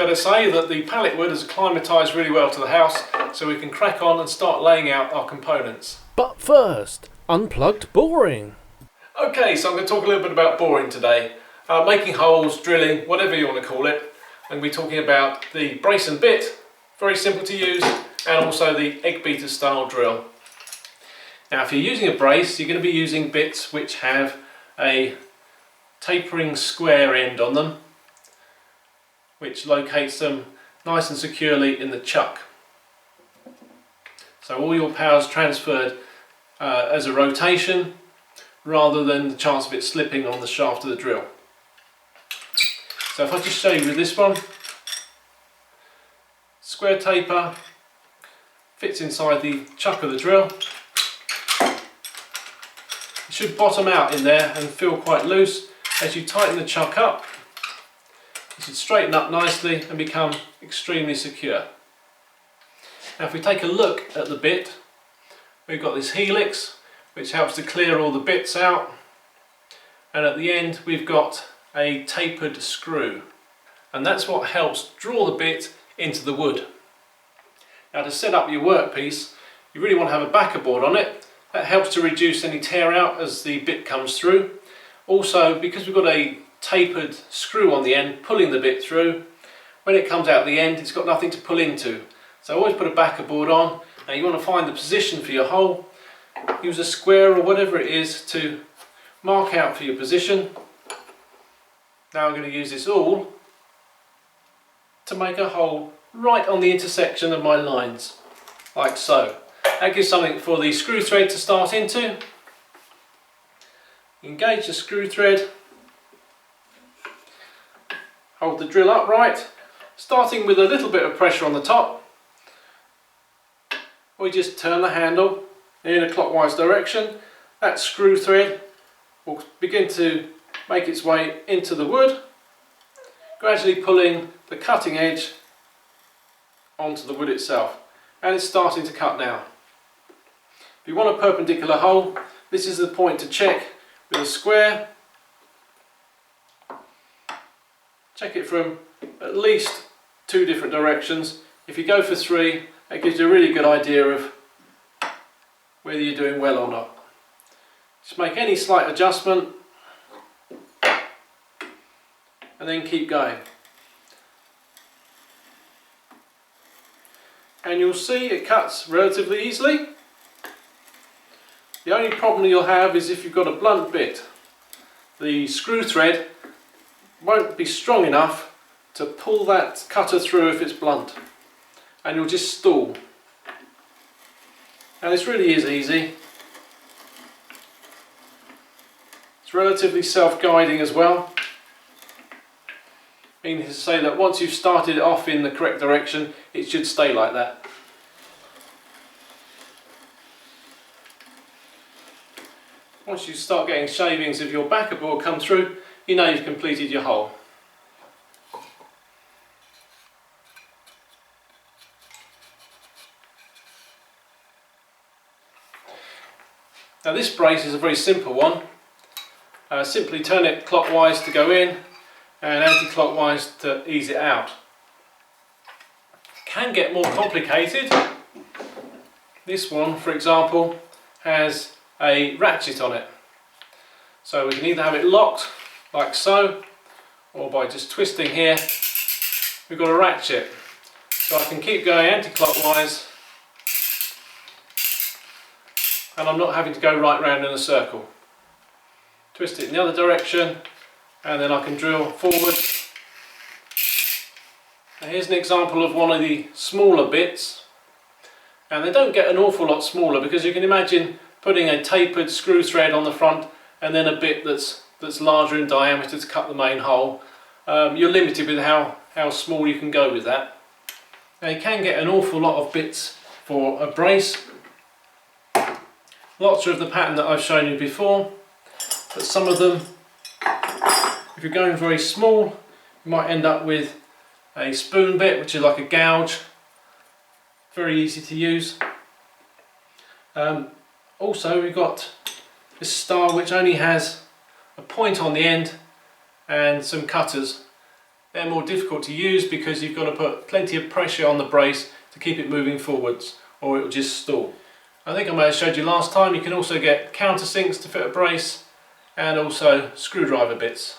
fair to say that the pallet wood has acclimatised really well to the house, so we can crack on and start laying out our components. But first, unplugged boring. Okay, so I'm going to talk a little bit about boring today. Making holes, drilling, whatever you want to call it. I'm going to be talking about the brace and bit, very simple to use, and also the egg beater style drill. Now if you're using a brace, you're going to be using bits which have a tapering square end on them, which locates them nice and securely in the chuck. So all your power is transferred as a rotation rather than the chance of it slipping on the shaft of the drill. So if I just show you with this one, square taper fits inside the chuck of the drill. It should bottom out in there and feel quite loose. As you tighten the chuck up, it should straighten up nicely and become extremely secure. Now if we take a look at the bit, we've got this helix which helps to clear all the bits out, and at the end we've got a tapered screw, and that's what helps draw the bit into the wood. Now to set up your workpiece, you really want to have a backer board on it. That helps to reduce any tear out as the bit comes through. Also, because we've got a tapered screw on the end pulling the bit through, when it comes out the end it's got nothing to pull into. So always put a backer board on. Now you want to find the position for your hole. Use a square or whatever it is to mark out for your position. Now I'm going to use this awl to make a hole right on the intersection of my lines, like so. That gives something for the screw thread to start into. Engage the screw thread, hold the drill upright, starting with a little bit of pressure on the top. We just turn the handle in a clockwise direction. That screw thread will begin to make its way into the wood, gradually pulling the cutting edge onto the wood itself, and it's starting to cut now. If you want a perpendicular hole, this is the point to check with a square. Check it from at least 2 different directions. If you go for 3, that gives you a really good idea of whether you're doing well or not. Just make any slight adjustment and then keep going. And you'll see it cuts relatively easily. The only problem you'll have is if you've got a blunt bit. The screw thread won't be strong enough to pull that cutter through if it's blunt, and you'll just stall. And this really is easy. It's relatively self-guiding as well, meaning to say that once you've started it off in the correct direction, it should stay like that. Once you start getting shavings of your backer board come through, you know you've completed your hole. Now this brace is a very simple one. Simply turn it clockwise to go in and anti-clockwise to ease it out. It can get more complicated. This one, for example, has a ratchet on it. So we can either have it locked like so, or by just twisting here, we've got a ratchet. So I can keep going anti-clockwise and I'm not having to go right round in a circle. Twist it in the other direction and then I can drill forward. Now here's an example of one of the smaller bits, and they don't get an awful lot smaller because you can imagine putting a tapered screw thread on the front and then a bit that's larger in diameter to cut the main hole. You're limited with how small you can go with that. Now you can get an awful lot of bits for a brace. Lots are of the pattern that I've shown you before, but some of them, if you're going very small, you might end up with a spoon bit, which is like a gouge. Very easy to use. Also we've got this style which only has a point on the end and some cutters. They're more difficult to use because you've got to put plenty of pressure on the brace to keep it moving forwards, or it will just stall. I think I may have showed you last time, you can also get countersinks to fit a brace and also screwdriver bits.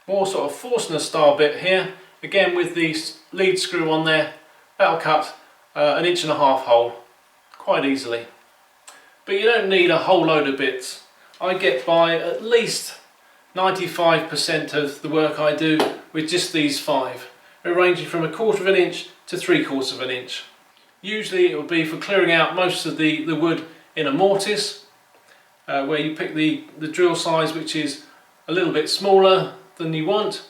More sort of Forstner style bit here, again with the lead screw on there. That'll cut an 1.5 inch hole quite easily. But you don't need a whole load of bits. I get by at least 95% of the work I do with just these 5, ranging from 1/4 inch to 3/4 inch. Usually it will be for clearing out most of the wood in a mortise, where you pick the drill size which is a little bit smaller than you want.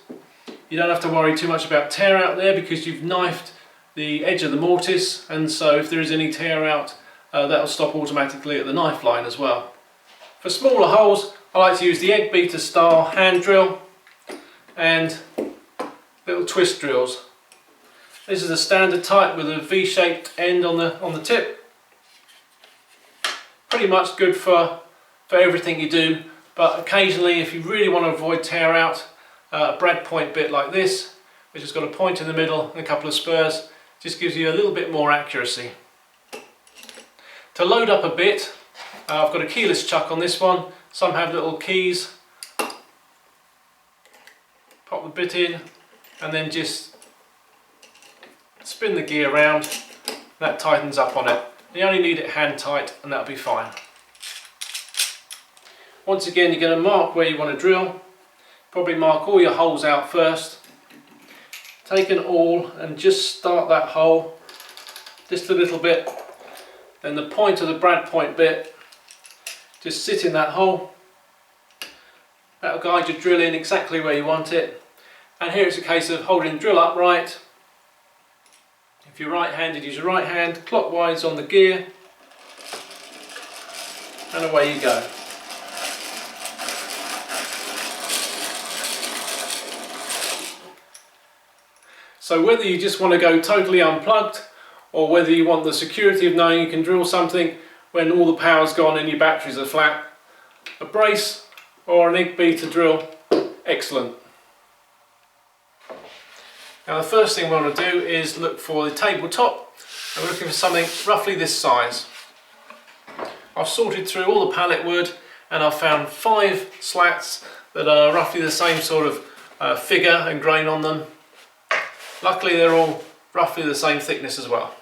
You don't have to worry too much about tear out there because you've knifed the edge of the mortise, and so if there is any tear out, that will stop automatically at the knife line as well. For smaller holes, I like to use the egg beater style hand drill and little twist drills. This is a standard type with a V-shaped end on the tip. Pretty much good for everything you do, but occasionally if you really want to avoid tear out, a brad point bit like this, which has got a point in the middle and a couple of spurs, just gives you a little bit more accuracy. To load up a bit, I've got a keyless chuck on this one. Some have little keys. Pop the bit in and then just spin the gear around. That tightens up on it. You only need it hand tight and that'll be fine. Once again, you're going to mark where you want to drill. Probably mark all your holes out first. Take an awl and just start that hole just a little bit. Then the point of the brad point bit, just sit in that hole. That'll guide your drill in exactly where you want it. And here it's a case of holding the drill upright. If you're right-handed, use your right hand, clockwise on the gear, and away you go. So whether you just want to go totally unplugged, or whether you want the security of knowing you can drill something when all the power's gone and your batteries are flat, a brace or an egg beater drill, excellent. Now the first thing we want to do is look for the tabletop, and we're looking for something roughly this size. I've sorted through all the pallet wood and I've found 5 slats that are roughly the same sort of figure and grain on them. Luckily they're all roughly the same thickness as well.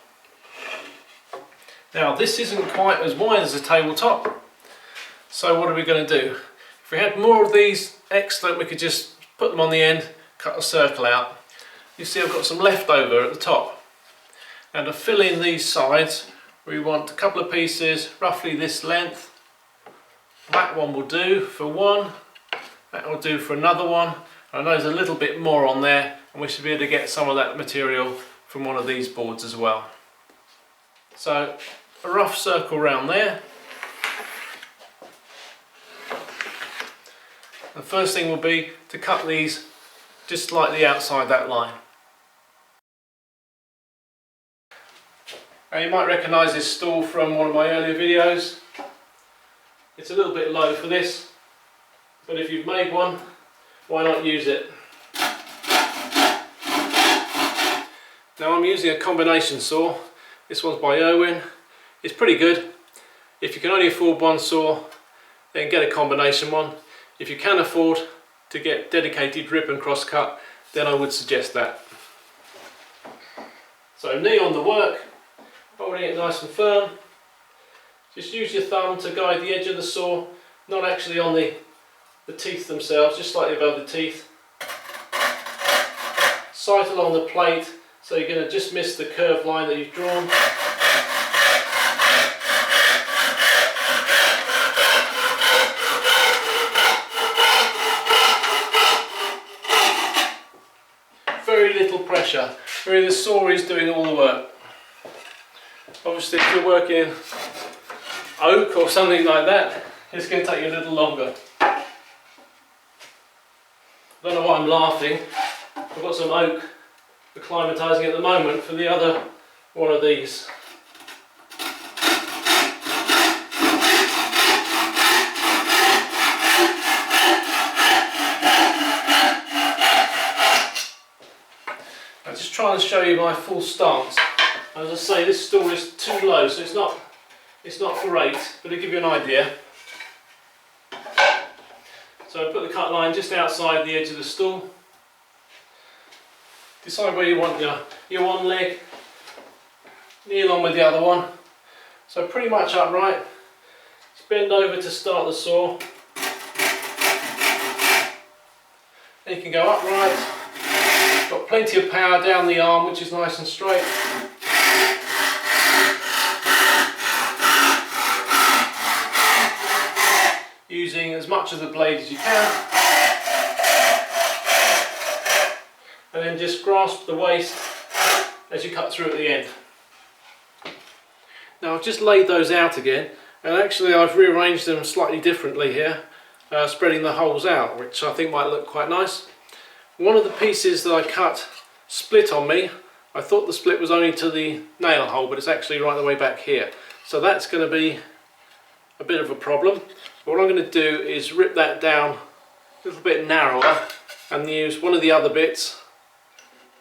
Now this isn't quite as wide as a tabletop, so what are we going to do? If we had more of these, excellent, we could just put them on the end, cut a circle out. You see I've got some left over at the top. And to fill in these sides, we want a couple of pieces roughly this length. That one will do for one, that will do for another one. I know there's a little bit more on there, and we should be able to get some of that material from one of these boards as well. So a rough circle around there. The first thing will be to cut these just slightly outside that line. Now you might recognise this stool from one of my earlier videos. It's a little bit low for this, but if you've made one, why not use it? Now I'm using a combination saw. This one's by Irwin. It's pretty good. If you can only afford one saw, then get a combination one. If you can afford to get dedicated rip and cross cut, then I would suggest that. So knee on the work, holding it nice and firm. Just use your thumb to guide the edge of the saw, not actually on the teeth themselves, just slightly above the teeth. Sight along the plate, so you're going to just miss the curved line that you've drawn. Very little pressure, really the saw is doing all the work. Obviously if you're working oak or something like that, it's going to take you a little longer. I don't know why I'm laughing. I've got some oak acclimatising at the moment for the other one of these. try and show you my full stance. As I say, this stool is too low, so it's not great, but to give you an idea. So I put the cut line just outside the edge of the stool. Decide where you want your one leg, kneel on with the other one. So pretty much upright. Just bend over to start the saw. And you can go upright. Got plenty of power down the arm, which is nice and straight. Using as much of the blade as you can. And then just grasp the waste as you cut through at the end. Now I've just laid those out again, and actually I've rearranged them slightly differently here, spreading the holes out, which I think might look quite nice. One of the pieces that I cut split on me. I thought the split was only to the nail hole, but it's actually right the way back here. So that's going to be a bit of a problem. What I'm going to do is rip that down a little bit narrower and use one of the other bits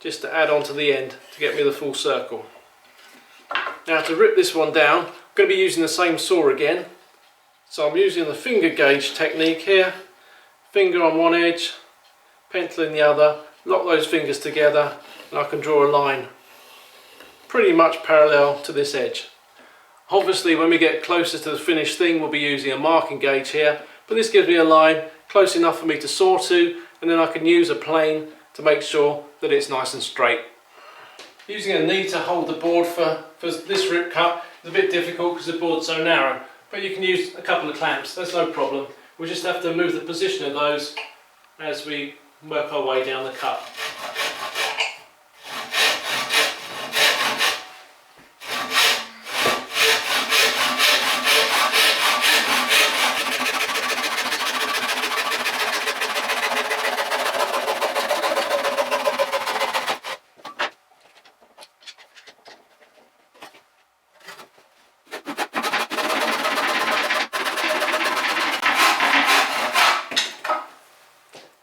just to add on to the end to get me the full circle. Now to rip this one down, I'm going to be using the same saw again. So I'm using the finger gauge technique here. Finger on one edge, pencil in the other, lock those fingers together, and I can draw a line pretty much parallel to this edge. Obviously when we get closer to the finished thing we'll be using a marking gauge here, but this gives me a line close enough for me to saw to, and then I can use a plane to make sure that it's nice and straight. Using a knee to hold the board for this rip cut is a bit difficult because the board's so narrow, but you can use a couple of clamps, that's no problem. We'll just have to move the position of those as we work our way down the cut.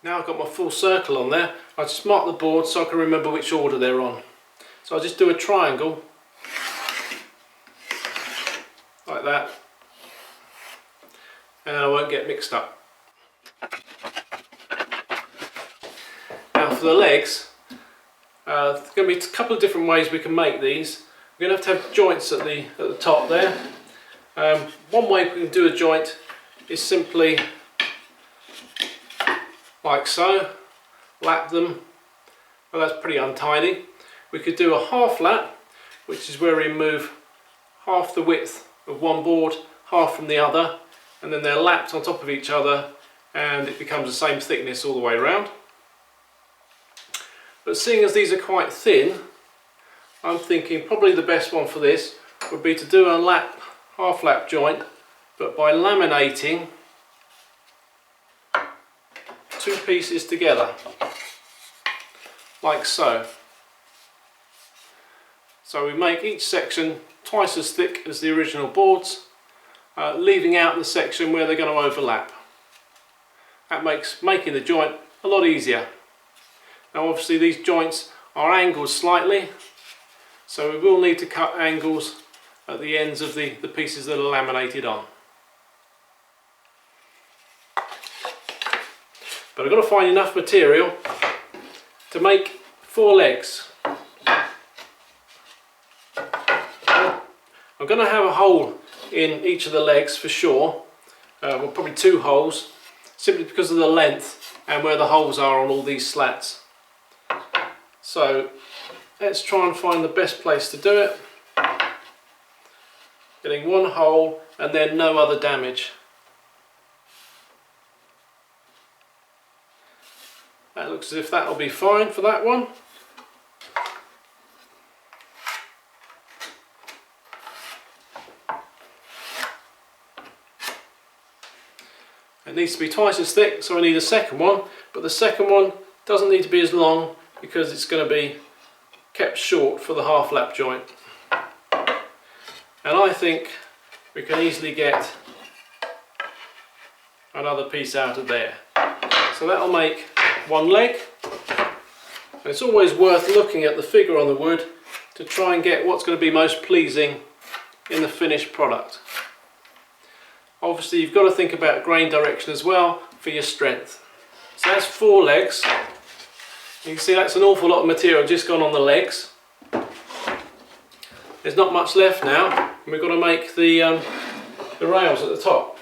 Now I've got my full circle on there, I just mark the board so I can remember which order they're on. So I'll just do a triangle, like that, and I won't get mixed up. Now for the legs, there's going to be a couple of different ways we can make these. We're going to have joints at the top there. One way we can do a joint is simply like so, lap them. Well, that's pretty untidy. We could do a half lap, which is where we move half the width of one board, half from the other, and then they're lapped on top of each other and it becomes the same thickness all the way around. But seeing as these are quite thin, I'm thinking probably the best one for this would be to do a half lap joint, but by laminating two pieces together, like so. So we make each section twice as thick as the original boards, leaving out the section where they're going to overlap. That makes making the joint a lot easier. Now obviously these joints are angled slightly, so we will need to cut angles at the ends of the pieces that are laminated on. But I've got to find enough material to make 4 legs. I'm going to have a hole in each of the legs for sure, well probably 2 holes, simply because of the length and where the holes are on all these slats. So let's try and find the best place to do it. Getting 1 hole and then no other damage. That looks as if that will be fine for that one. It needs to be twice as thick, so I need a second one, but the second one doesn't need to be as long because it's going to be kept short for the half lap joint. And I think we can easily get another piece out of there. So that'll make 1 leg. And it's always worth looking at the figure on the wood to try and get what's going to be most pleasing in the finished product. Obviously you've got to think about grain direction as well for your strength. So that's 4 legs. You can see that's an awful lot of material just gone on the legs. There's not much left now, and we've got to make the rails at the top.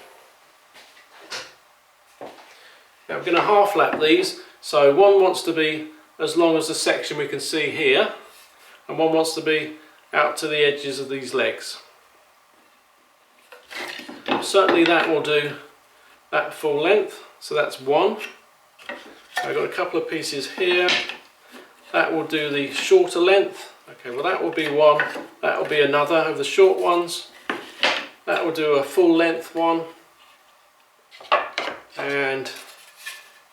Now we're going to half lap these, so one wants to be as long as the section we can see here, and one wants to be out to the edges of these legs. Certainly that will do that full length, so that's one. I've got a couple of pieces here, that will do the shorter length. Okay, well that will be one, that will be another of the short ones, that will do a full length one, and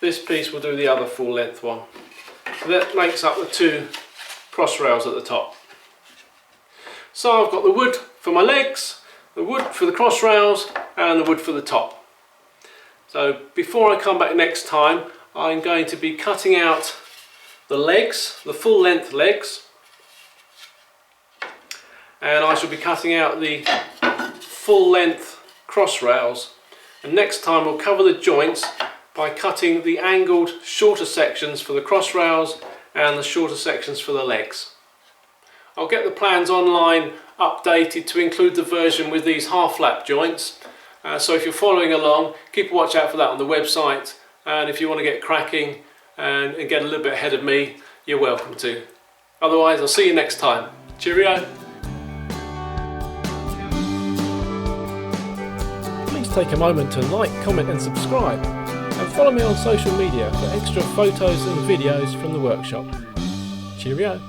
this piece will do the other full length one. So that makes up the 2 cross rails at the top. So I've got the wood for my legs, the wood for the cross rails, and the wood for the top. So before I come back next time, I'm going to be cutting out the legs, the full length legs, and I shall be cutting out the full length cross rails, and next time we'll cover the joints by cutting the angled shorter sections for the cross rails and the shorter sections for the legs. I'll get the plans online updated to include the version with these half lap joints, so if you're following along, keep a watch out for that on the website, and if you want to get cracking and get a little bit ahead of me, you're welcome to. Otherwise, I'll see you next time. Cheerio! Please take a moment to like, comment and subscribe, and follow me on social media for extra photos and videos from the workshop. Cheerio!